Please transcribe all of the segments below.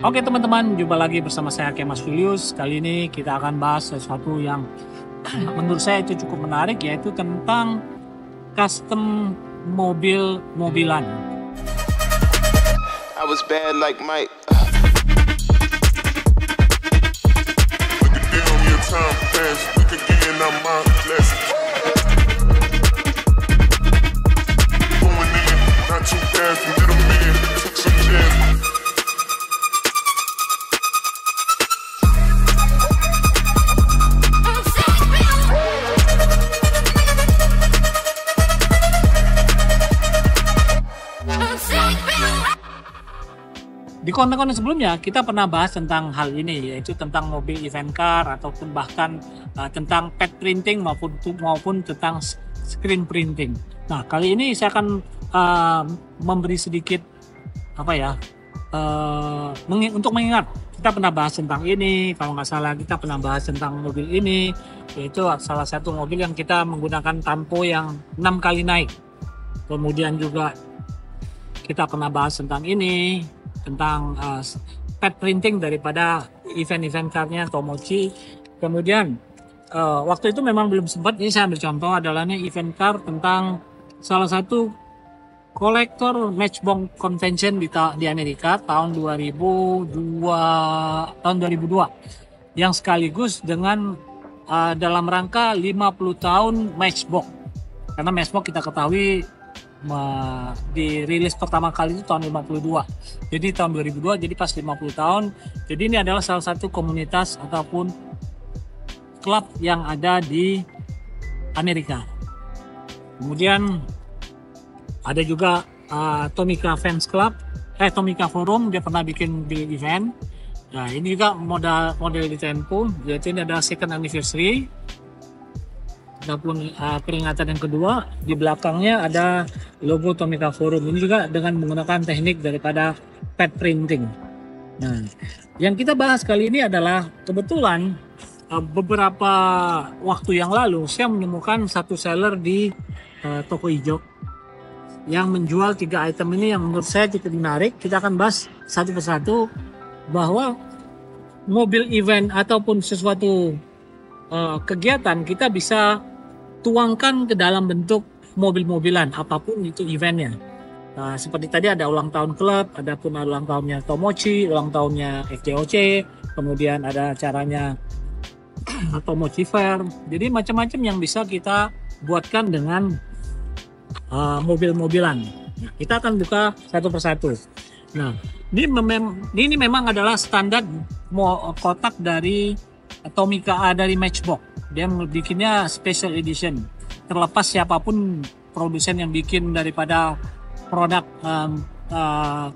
Oke teman-teman, jumpa lagi bersama saya Kemas Julius. Kali ini kita akan bahas sesuatu yang menurut saya itu cukup menarik, yaitu tentang custom mobil-mobilan. I was bad like Mike. Down your time pass, look again, I'm my blessing. Going in, not too fast, little man, took some chance. Di konten-konten sebelumnya kita pernah bahas tentang hal ini, yaitu tentang mobil event car ataupun bahkan tentang pad printing maupun tentang screen printing. Nah, kali ini saya akan memberi sedikit untuk mengingat, kita pernah bahas tentang ini. Kalau nggak salah kita pernah bahas tentang mobil ini, yaitu salah satu mobil yang kita menggunakan tampo yang 6 kali naik. Kemudian juga kita pernah bahas tentang ini, tentang pad printing daripada event car-nya Tomochi. Kemudian waktu itu memang belum sempat, ini saya ambil contoh adalah ini event car tentang salah satu kolektor Matchbox Convention di Amerika tahun 2002 yang sekaligus dengan dalam rangka 50 tahun Matchbox. Karena Matchbox kita ketahui dirilis pertama kali itu tahun 52. Jadi tahun 2002, jadi pas 50 tahun. Jadi ini adalah salah satu komunitas ataupun klub yang ada di Amerika. Kemudian ada juga Tomica Fans Club, Tomica Forum, dia pernah bikin di event. Nah, ini juga model di Tempo, yaitu ini adalah second anniversary. Ataupun peringatan yang kedua, di belakangnya ada logo Tomica Forum. Ini juga dengan menggunakan teknik daripada pad printing. Nah, yang kita bahas kali ini adalah kebetulan beberapa waktu yang lalu saya menemukan satu seller di toko hijau yang menjual 3 item ini yang menurut saya cukup menarik. Kita akan bahas satu persatu bahwa mobil event ataupun sesuatu kegiatan kita bisa tuangkan ke dalam bentuk mobil-mobilan apapun itu eventnya. Nah, seperti tadi ada ulang tahun klub, ada pun ulang tahunnya Tomochi, ulang tahunnya FJOC, kemudian ada acaranya Tomochi Fair. Jadi macam-macam yang bisa kita buatkan dengan mobil-mobilan. Nah, kita akan buka satu persatu. Nah, ini memang adalah standar kotak dari Tomica dari Matchbox. Dia bikinnya special edition. Terlepas siapapun produsen yang bikin daripada produk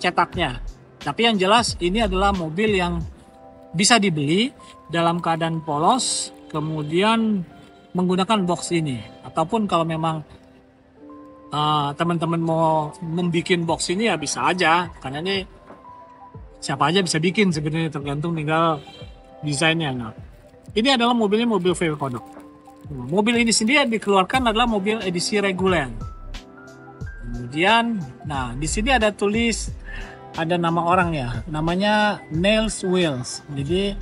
cetaknya. Tapi yang jelas ini adalah mobil yang bisa dibeli dalam keadaan polos, kemudian menggunakan box ini. Ataupun kalau memang teman-teman mau membuat box ini ya bisa aja, karena ini siapa aja bisa bikin sebenarnya, tergantung tinggal desainnya. Nah, ini adalah mobilnya mobil VW Kodok. Mobil ini sendiri yang dikeluarkan adalah mobil edisi reguler. Kemudian, nah di sini ada nama orang ya, namanya Nails Wheels. Jadi,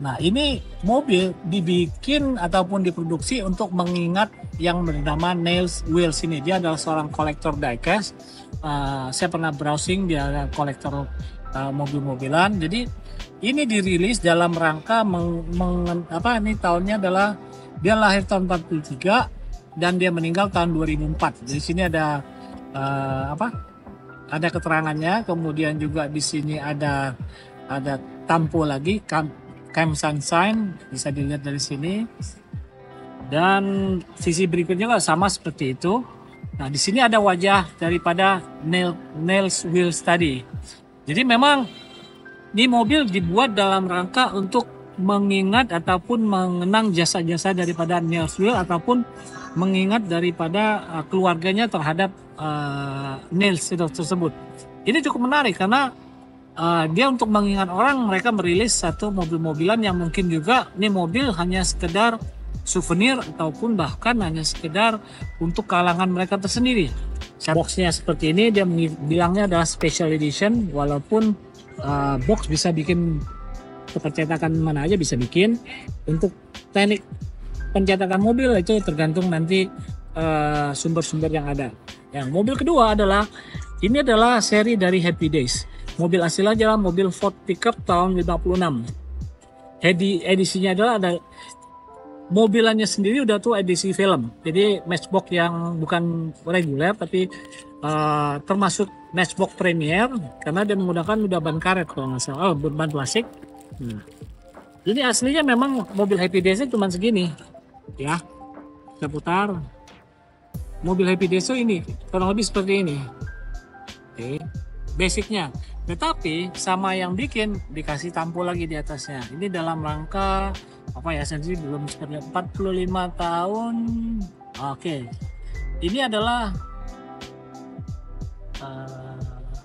nah ini mobil dibikin ataupun diproduksi untuk mengingat yang bernama Nails Wheels ini. Dia adalah seorang kolektor diecast. Saya pernah browsing, dia adalah kolektor mobil-mobilan. Jadi ini dirilis dalam rangka ini tahunnya adalah dia lahir tahun 43 dan dia meninggal tahun 2004. Di sini ada ada keterangannya, kemudian juga di sini ada tampo lagi, Cam Sunshine, bisa dilihat dari sini. Dan sisi berikutnya sama seperti itu. Nah, di sini ada wajah daripada Nails Wheels tadi. Jadi memang ini mobil dibuat dalam rangka untuk mengingat ataupun mengenang jasa-jasa daripada Nails Wheels ataupun mengingat daripada keluarganya terhadap Nails tersebut. Ini cukup menarik karena dia untuk mengingat orang, mereka merilis satu mobil-mobilan yang mungkin juga ini mobil hanya sekedar souvenir ataupun bahkan hanya sekedar untuk kalangan mereka tersendiri. Boxnya seperti ini, dia bilangnya adalah special edition, walaupun box bisa bikin percetakan mana aja bisa bikin. Untuk teknik pencetakan mobil itu tergantung nanti sumber-sumber yang ada. Yang mobil kedua adalah ini adalah seri dari Happy Days. Mobil aslinya adalah mobil Ford pickup tahun 56. Edisinya adalah ada mobilannya sendiri udah tuh edisi film. Jadi matchbox yang bukan reguler tapi termasuk matchbox premier karena dia menggunakan udah ban karet kalau nggak salah, ban plastik. Jadi aslinya memang mobil Happy Days cuma segini, ya. Kita putar. Mobil Happy Days ini kurang lebih seperti ini. Oke, basicnya. Tetapi sama yang bikin dikasih tampul lagi di atasnya. Ini dalam rangka apa ya? Sendiri belum seperti 45 tahun. Oke, ini adalah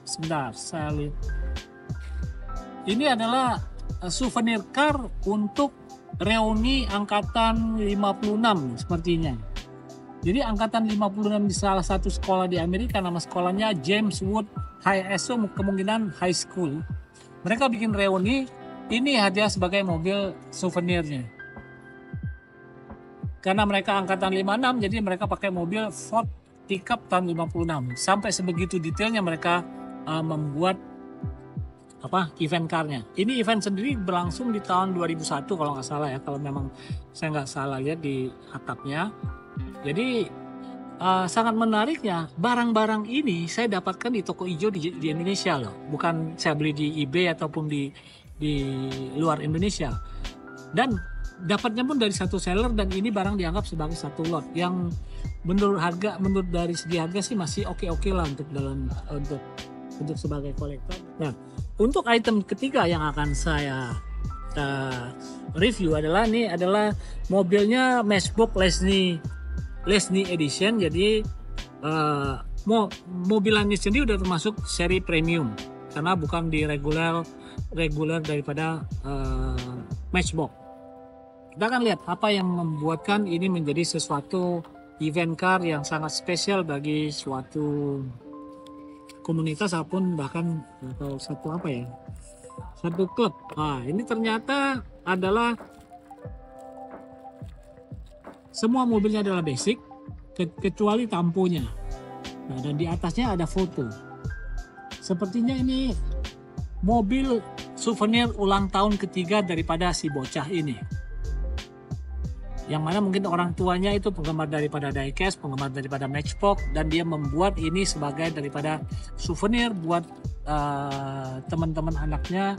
sebentar, saya lihat. Ini adalah souvenir car untuk reuni angkatan 56 sepertinya. Jadi angkatan 56 di salah satu sekolah di Amerika, nama sekolahnya James Wood High School, kemungkinan high school. Mereka bikin reuni, ini hadiah sebagai mobil souvenirnya. Karena mereka angkatan 56, jadi mereka pakai mobil Ford pickup tahun 56. Sampai sebegitu detailnya mereka membuat event car-nya. Ini event sendiri berlangsung di tahun 2001 kalau nggak salah ya, kalau memang saya nggak salah lihat di atapnya. Jadi sangat menariknya barang-barang ini saya dapatkan di toko hijau di Indonesia loh, bukan saya beli di eBay ataupun di luar Indonesia. Dan dapatnya pun dari satu seller dan ini barang dianggap sebagai satu lot yang menurut dari segi harga sih masih oke lah untuk sebagai kolektor. Nah, untuk item ketiga yang akan saya review adalah mobilnya Matchbox Lesney Edition. Jadi mobilannya sendiri udah termasuk seri premium karena bukan di reguler daripada Matchbox. Kita akan lihat apa yang membuatkan ini menjadi sesuatu event car yang sangat spesial bagi suatu komunitas ataupun bahkan atau satu klub. Nah, ini ternyata adalah semua mobilnya adalah basic kecuali tamponya. Nah, dan di atasnya ada foto. Sepertinya ini mobil souvenir ulang tahun ketiga daripada si bocah ini. Yang mana mungkin orang tuanya itu penggemar daripada diecast, penggemar daripada Matchbox, dan dia membuat ini sebagai daripada souvenir buat teman-teman anaknya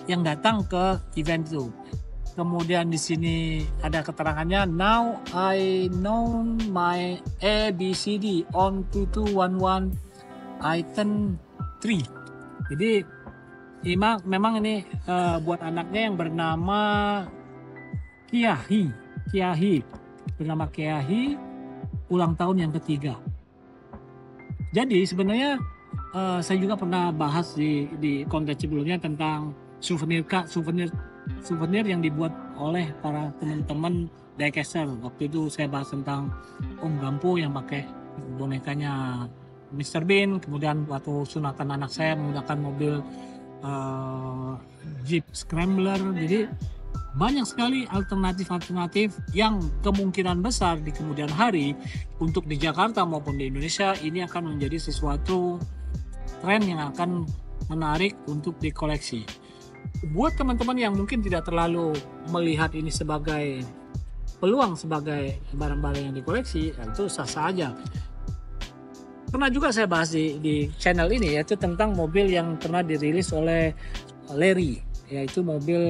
yang datang ke event itu. Kemudian di sini ada keterangannya, now I know my ABCD on 2211 item 3. Jadi memang ini buat anaknya yang bernama Kiahi, bernama Kiahi, ulang tahun yang ketiga. Jadi sebenarnya saya juga pernah bahas di konten sebelumnya tentang souvenir yang dibuat oleh para teman-teman diecaster. Waktu itu saya bahas tentang Om Gampo yang pakai bonekanya Mr. Bean. Kemudian waktu sunatan anak saya menggunakan mobil Jeep Scrambler. Jadi banyak sekali alternatif yang kemungkinan besar di kemudian hari untuk di Jakarta maupun di Indonesia ini akan menjadi sesuatu tren yang akan menarik untuk dikoleksi. Buat teman-teman yang mungkin tidak terlalu melihat ini sebagai peluang sebagai barang-barang yang dikoleksi, itu sah-sah aja. Pernah juga saya bahas di channel ini, yaitu tentang mobil yang pernah dirilis oleh Larry, yaitu mobil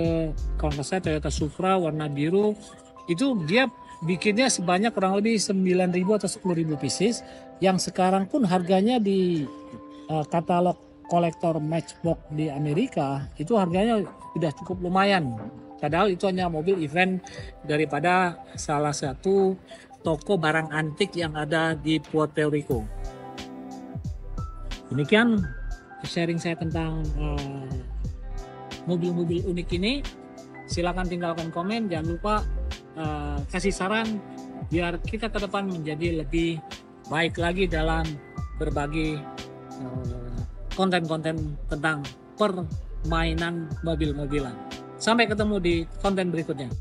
kalau nggak salah Toyota Supra warna biru. Itu dia bikinnya sebanyak kurang lebih 9.000 atau 10.000 pieces, yang sekarang pun harganya di katalog kolektor Matchbox di Amerika itu harganya sudah cukup lumayan. Padahal itu hanya mobil event daripada salah satu toko barang antik yang ada di Puerto Rico. Demikian sharing saya tentang mobil-mobil unik ini. Silakan tinggalkan komen, jangan lupa kasih saran biar kita ke depan menjadi lebih baik lagi dalam berbagi konten-konten tentang permainan mobil-mobilan. Sampai ketemu di konten berikutnya.